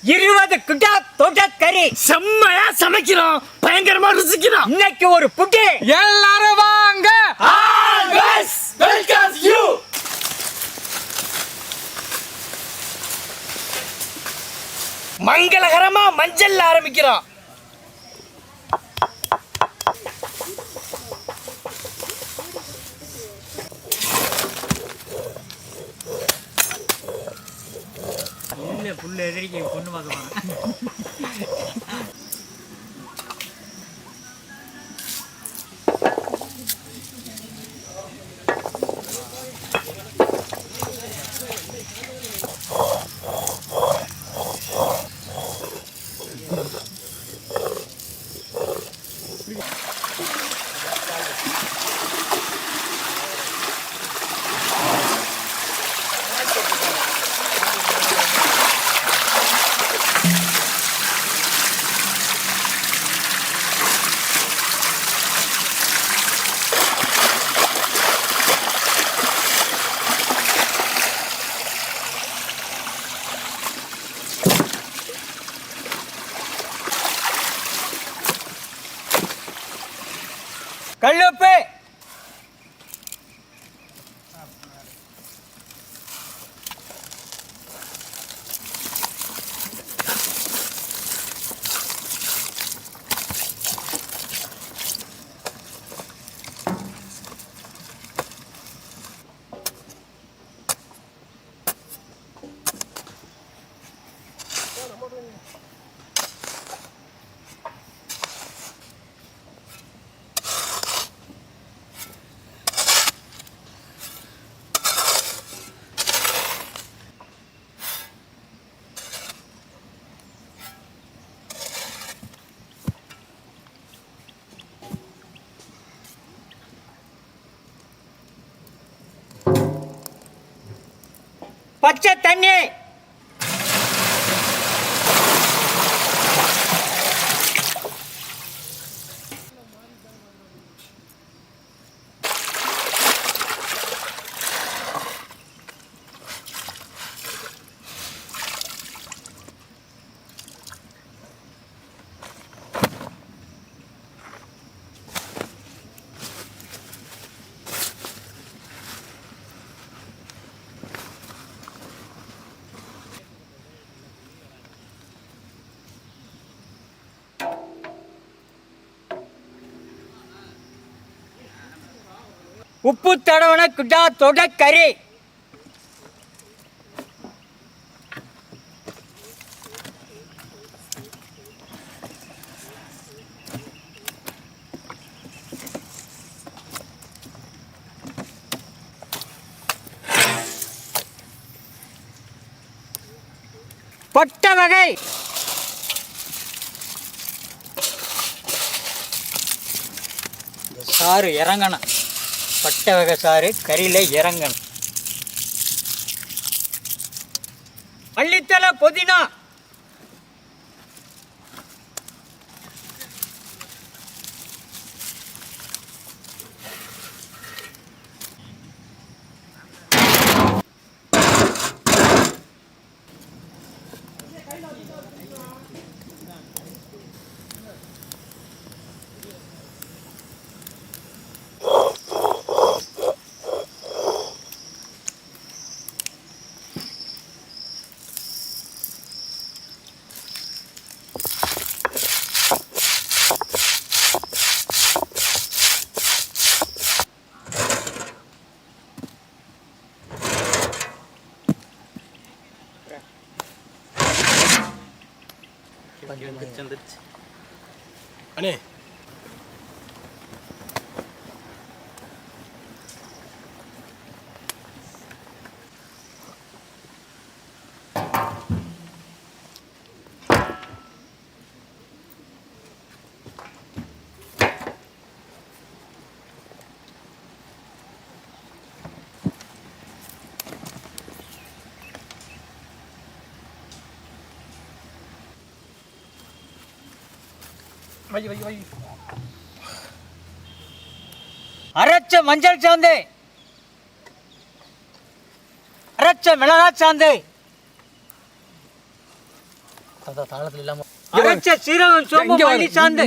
20 kilo தொடக்கறி. செம்மையா சமைக்கிறோம், பயங்கரமா ருசிக்கிறோம். இன்னைக்கு ஒரு புட்டி. எல்லாரும் வாங்க. Always welcome you. மங்களகரமா மஞ்சள் ஆரம்பிக்கிறோம். இல்ல புள்ள எதிரிக்கு பொண்ணு பார்க்க கல்லுப்பு. பச்சை தண்ணி. உப்பு தடவன கிலோ தொடக்கறி. பட்டை வகை. சாறு இறங்கணும். பட்டை வகை சாறு கறியில் இறங்கணும். மல்லித்தலை, புதினா. அண்ணே அரைச்ச மஞ்சள் சாந்து, அரைச்ச மிளகாய் சாந்து, தாளத்துல இல்லாம அரைச்ச சீரகம் சோம்பு மல்லி சாந்து.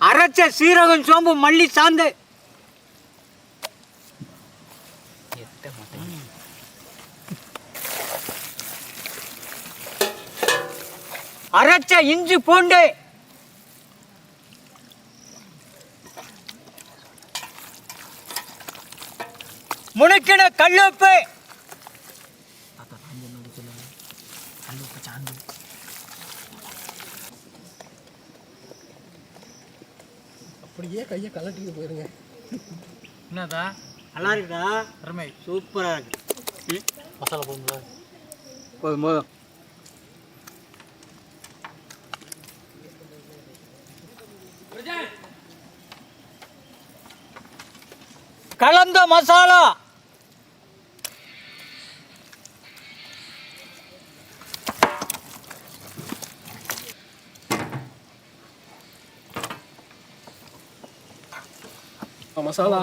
அரைச்ச சீரகம் சோம்பு மல்லி சாந்து. அரைச்ச இஞ்சி பூண்டு. முணுக்கின கல்லுப்பு. அப்படியே கையை கலட்டிட்டு போயிருங்க. என்னதா நல்லா இருக்குதா? அருமை, சூப்பரா இருக்கு. மசாலா போடுங்களா? போதும் போதும். கலந்த மசாலா. மசாலா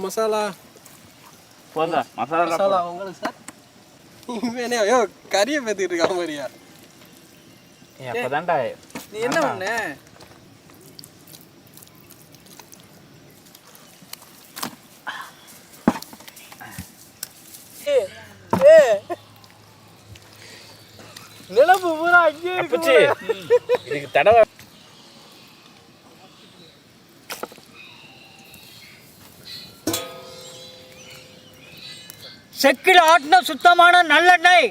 மசாலா போதா மசாலா உங்களுக்கு சார். இவனே ஐயோ கறியை பேத்திட்டு இருக்கா மாதிரியா? அப்பதான்டா நீ என்ன பண்ண? நிலப்பு பூரா அங்கே இருக்கு. இதுக்கு தடவை செக்கில் ஆட்டின சுத்தமான நல்லெண்ணெய்.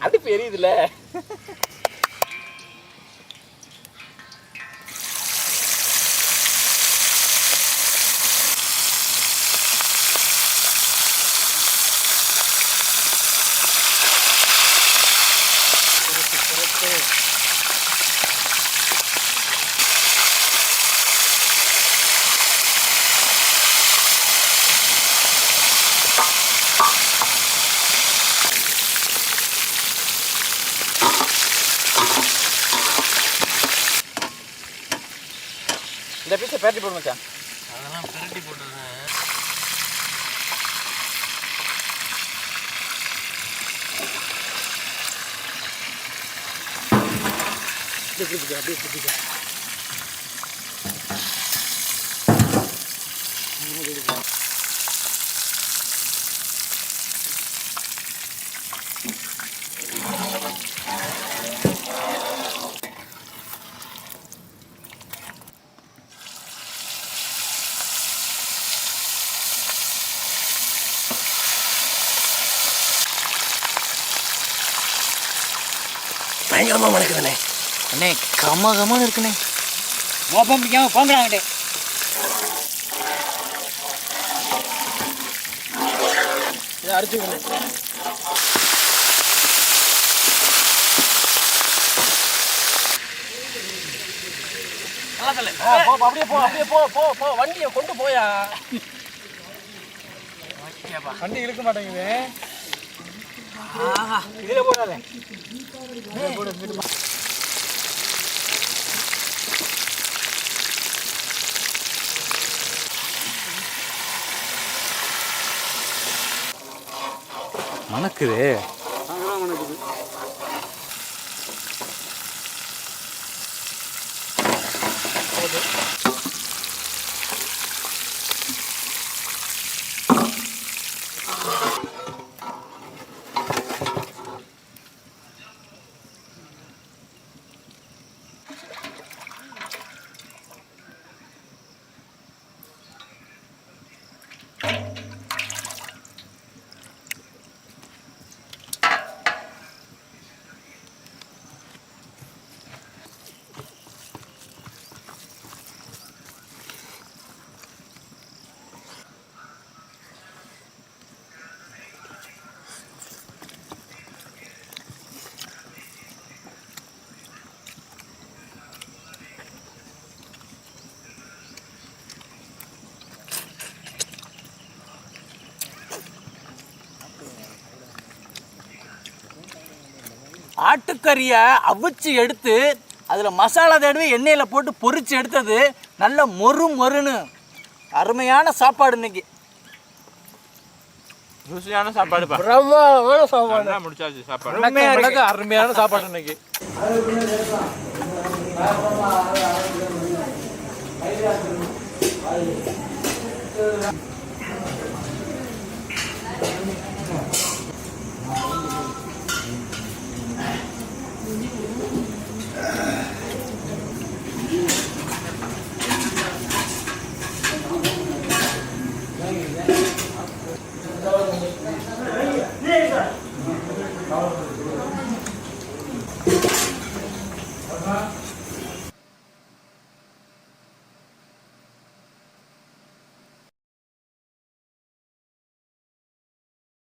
அது பெரியதுல. இந்த பீஸை பேட்டி போடு மச்சான். அதெல்லாம் பிரட்டி போட்டுருங்க. அப்படியே பயங்கரமா மணக்குதுண்ணே. அண்ணே கமகமான இருக்குண்ணே. மோப்பம் பிடிக்காம போங்கிறாங்கட்டே. இதை அரைச்சிக்கணும். அப்படியே போ அப்படியே போ போ போ வண்டியை கொண்டு போயா. வண்டி இழுக்க மாட்டேங்குது. இதில் போடாத. மணக்குது. மணக்குது. ஆட்டுக்கறியை அவிச்சு எடுத்து அதில் மசாலா தடவி எண்ணெயில் போட்டு பொரிச்சு எடுத்தது நல்ல மொறு மொறுன்னு அருமையான சாப்பாடு இன்னைக்கு. ருசியான சாப்பாடுப்பா. பிரமாதமான சாப்பாடு. நல்லா முடிச்சாச்சு சாப்பாடு. அருமையா இருக்கு. அருமையான சாப்பாடு இன்னைக்கு.